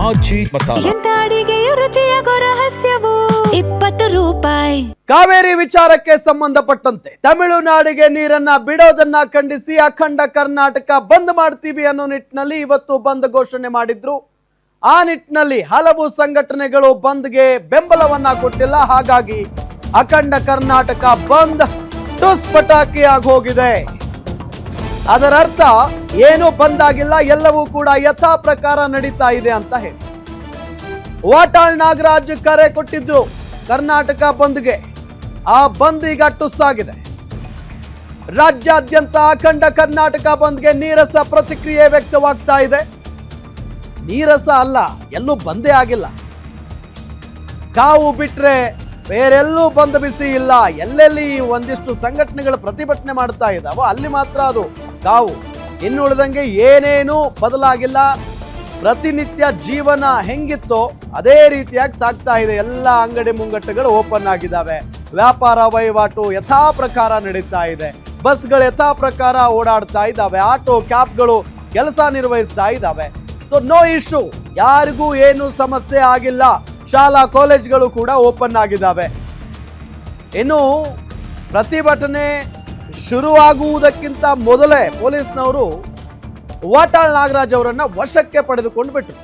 ಆಚಿ ಮಸಾಲ. ಎಂತ ಅಡಿಗೆಯ ರುಚಿಯಾಗೋ ರಹಸ್ಯವು 20 ರೂಪಾಯಿ. ಕಾವೇರಿ ವಿಚಾರಕ್ಕೆ ಸಂಬಂಧಪಟ್ಟಂತೆ ತಮಿಳುನಾಡಿಗೆ ನೀರನ್ನ ಬಿಡೋದನ್ನ ಖಂಡಿಸಿ ಅಖಂಡ ಕರ್ನಾಟಕ ಬಂದ್ ಮಾಡ್ತೀವಿ ಅನ್ನೋ ನಿಟ್ಟಿನಲ್ಲಿ ಇವತ್ತು ಬಂದ್ ಘೋಷಣೆ ಮಾಡಿದ್ರು. ಆ ನಿಟ್ಟಿನಲ್ಲಿ ಹಲವು ಸಂಘಟನೆಗಳು ಬಂದ್ಗೆ ಬೆಂಬಲವನ್ನ ಕೊಟ್ಟಿಲ್ಲ. ಹಾಗಾಗಿ ಅಖಂಡ ಕರ್ನಾಟಕ ಬಂದ್ ಟುಸ್ ಪಟಾಕಿ ಆಗಿ ಹೋಗಿದೆ. ಅದರ ಅರ್ಥ ಏನೂ ಬಂದ್ ಆಗಿಲ್ಲ, ಎಲ್ಲವೂ ಕೂಡ ಯಥಾ ಪ್ರಕಾರ ನಡೀತಾ ಇದೆ ಅಂತ ಹೇಳಿ ವಾಟಾಳ್ ನಾಗರಾಜ್ ಕರೆ ಕೊಟ್ಟಿದ್ರು ಕರ್ನಾಟಕ ಬಂದ್ಗೆ. ಆ ಬಂದ್ ಈಗ ಟುಸ್ ಆಗಿದೆ. ರಾಜ್ಯಾದ್ಯಂತ ಅಖಂಡ ಕರ್ನಾಟಕ ಬಂದ್ಗೆ ನೀರಸ ಪ್ರತಿಕ್ರಿಯೆ ವ್ಯಕ್ತವಾಗ್ತಾ ಇದೆ. ನೀರಸ ಅಲ್ಲ, ಎಲ್ಲೂ ಬಂದೇ ಆಗಿಲ್ಲ. ಕಾವು ಬಿಟ್ರೆ ಬೇರೆಲ್ಲೂ ಬಂದ್ ಬಿಸಿ ಇಲ್ಲ. ಎಲ್ಲೆಲ್ಲಿ ಒಂದಿಷ್ಟು ಸಂಘಟನೆಗಳು ಪ್ರತಿಭಟನೆ ಮಾಡ್ತಾ ಇದ್ದಾವೋ ಅಲ್ಲಿ ಮಾತ್ರ ಅದು ಕಾವು. ಇನ್ನುಳಿದಂಗೆ ಏನೇನೂ ಬದಲಾಗಿಲ್ಲ. ಪ್ರತಿನಿತ್ಯ ಜೀವನ ಹೆಂಗಿತ್ತೋ ಅದೇ ರೀತಿಯಾಗಿ ಸಾಗ್ತಾ ಇದೆ. ಎಲ್ಲ ಅಂಗಡಿ ಮುಂಗಟ್ಟುಗಳು ಓಪನ್ ಆಗಿದ್ದಾವೆ. ವ್ಯಾಪಾರ ವಹಿವಾಟು ಯಥಾ ಪ್ರಕಾರ ನಡೀತಾ ಇದೆ. ಬಸ್ಗಳು ಯಥಾ ಪ್ರಕಾರ ಓಡಾಡ್ತಾ ಇದ್ದಾವೆ. ಆಟೋ ಕ್ಯಾಬ್ಗಳು ಕೆಲಸ ನಿರ್ವಹಿಸ್ತಾ ಇದ್ದಾವೆ. ಸೊ ನೋ ಇಶ್ಯೂ, ಯಾರಿಗೂ ಏನು ಸಮಸ್ಯೆ ಆಗಿಲ್ಲ. ಶಾಲಾ ಕಾಲೇಜ್ಗಳು ಕೂಡ ಓಪನ್ ಆಗಿದ್ದಾವೆ. ಇನ್ನು ಪ್ರತಿಭಟನೆ ಶುರುವಾಗುವುದಕ್ಕಿಂತ ಮೊದಲೇ ಪೊಲೀಸ್ನವರು ವಾಟಾಳ್ ನಾಗರಾಜ್ ಅವರನ್ನ ವಶಕ್ಕೆ ಪಡೆದುಕೊಂಡು ಬಿಟ್ಟರು.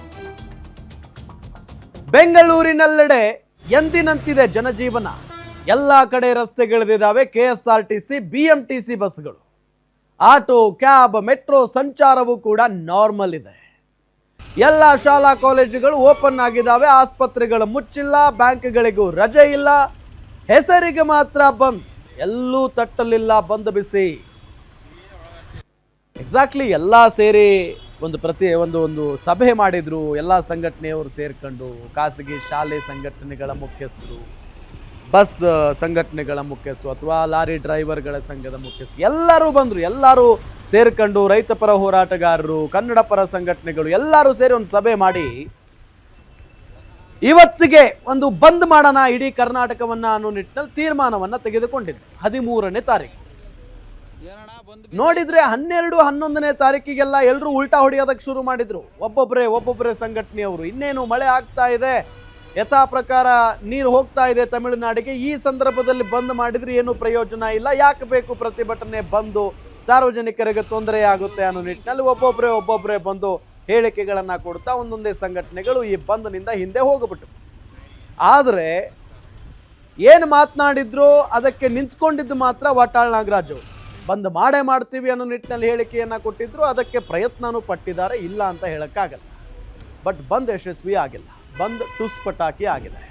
ಬೆಂಗಳೂರಿನೆಲ್ಲೆಡೆ ಎಂದಿನಂತಿದೆ ಜನಜೀವನ. ಎಲ್ಲ ಕಡೆ ರಸ್ತೆಗಳಿದ್ದಾವೆ. KSRTC, BMTC ಬಸ್ಗಳು, ಆಟೋ, ಕ್ಯಾಬ್, ಮೆಟ್ರೋ ಸಂಚಾರವೂ ಕೂಡ ನಾರ್ಮಲ್ ಇದೆ. ಎಲ್ಲ ಶಾಲಾ ಕಾಲೇಜುಗಳು ಓಪನ್ ಆಗಿದ್ದಾವೆ. ಆಸ್ಪತ್ರೆಗಳು ಮುಚ್ಚಿಲ್ಲ, ಬ್ಯಾಂಕ್ಗಳಿಗೂ ರಜೆ ಇಲ್ಲ. ಹೆಸರಿಗೆ ಮಾತ್ರ ಬಂದ್, ಎಲ್ಲೂ ತಟ್ಟಲಿಲ್ಲ ಬಂದ್ ಬಿಸಿ. ಎಕ್ಸಾಕ್ಟ್ಲಿ ಎಲ್ಲ ಸೇರಿ ಒಂದು ಸಭೆ ಮಾಡಿದ್ರು. ಎಲ್ಲ ಸಂಘಟನೆಯವರು ಸೇರ್ಕೊಂಡು, ಖಾಸಗಿ ಶಾಲೆ ಸಂಘಟನೆಗಳ ಮುಖ್ಯಸ್ಥರು, ಬಸ್ ಸಂಘಟನೆಗಳ ಮುಖ್ಯಸ್ಥರು ಅಥವಾ ಲಾರಿ ಡ್ರೈವರ್ಗಳ ಸಂಘದ ಮುಖ್ಯಸ್ಥರು ಎಲ್ಲರೂ ಬಂದರು. ಎಲ್ಲರೂ ಸೇರ್ಕೊಂಡು ರೈತ ಪರ ಹೋರಾಟಗಾರರು, ಕನ್ನಡ ಪರ ಸಂಘಟನೆಗಳು ಎಲ್ಲರೂ ಸೇರಿ ಒಂದು ಸಭೆ ಮಾಡಿ ಇವತ್ತಿಗೆ ಒಂದು ಬಂದ್ ಮಾಡೋಣ ಇಡೀ ಕರ್ನಾಟಕವನ್ನ ಅನ್ನೋ ನಿಟ್ಟಿನಲ್ಲಿ ತೀರ್ಮಾನವನ್ನ ತೆಗೆದುಕೊಂಡಿದ್ರು. 13ನೇ ತಾರೀಕು ನೋಡಿದ್ರೆ 12, 11ನೇ ತಾರೀಕಿಗೆಲ್ಲ ಎಲ್ಲರೂ ಉಲ್ಟಾ ಹೊಡೆಯೋದಕ್ಕೆ ಶುರು ಮಾಡಿದ್ರು. ಒಬ್ಬೊಬ್ಬರೇ ಸಂಘಟನೆಯವರು. ಇನ್ನೇನು ಮಳೆ ಆಗ್ತಾ ಇದೆ, ಯಥಾ ಪ್ರಕಾರ ನೀರು ಹೋಗ್ತಾ ಇದೆ ತಮಿಳುನಾಡಿಗೆ. ಈ ಸಂದರ್ಭದಲ್ಲಿ ಬಂದ್ ಮಾಡಿದ್ರೆ ಏನು ಪ್ರಯೋಜನ ಇಲ್ಲ, ಯಾಕೆ ಬೇಕು ಪ್ರತಿಭಟನೆ, ಬಂದು ಸಾರ್ವಜನಿಕರಿಗೆ ತೊಂದರೆ ಆಗುತ್ತೆ ಅನ್ನೋ ನಿಟ್ಟಿನಲ್ಲಿ ಒಬ್ಬೊಬ್ಬರೇ ಬಂದು ಹೇಳಿಕೆಗಳನ್ನ ಕೊಡ್ತಾ ಒಂದೊಂದೇ ಸಂಘಟನೆಗಳು ಈ ಬಂದ್ನಿಂದ ಹಿಂದೆ ಹೋಗ್ಬಿಟ್ಟು. ಆದರೆ ಏನು ಮಾತನಾಡಿದ್ರು ಅದಕ್ಕೆ ನಿಂತ್ಕೊಂಡಿದ್ದು ಮಾತ್ರ ವಾಟಾಳ್ ನಾಗರಾಜ್ ಅವರು. ಬಂದ್ ಮಾಡ್ತೀವಿ ಅನ್ನೋ ನಿಟ್ಟಿನಲ್ಲಿ ಹೇಳಿಕೆಯನ್ನ ಕೊಟ್ಟಿದ್ರು. ಅದಕ್ಕೆ ಪ್ರಯತ್ನನೂ ಪಟ್ಟಿದ್ದಾರೆ, ಇಲ್ಲ ಅಂತ ಹೇಳಕ್ಕಾಗಲ್ಲ. ಬಟ್ ಬಂದ್ ಯಶಸ್ವಿ ಆಗಿಲ್ಲ. ಬಂದ್ ಟುಸ್ ಪಟಾಕಿ ಆಗಿದೆ.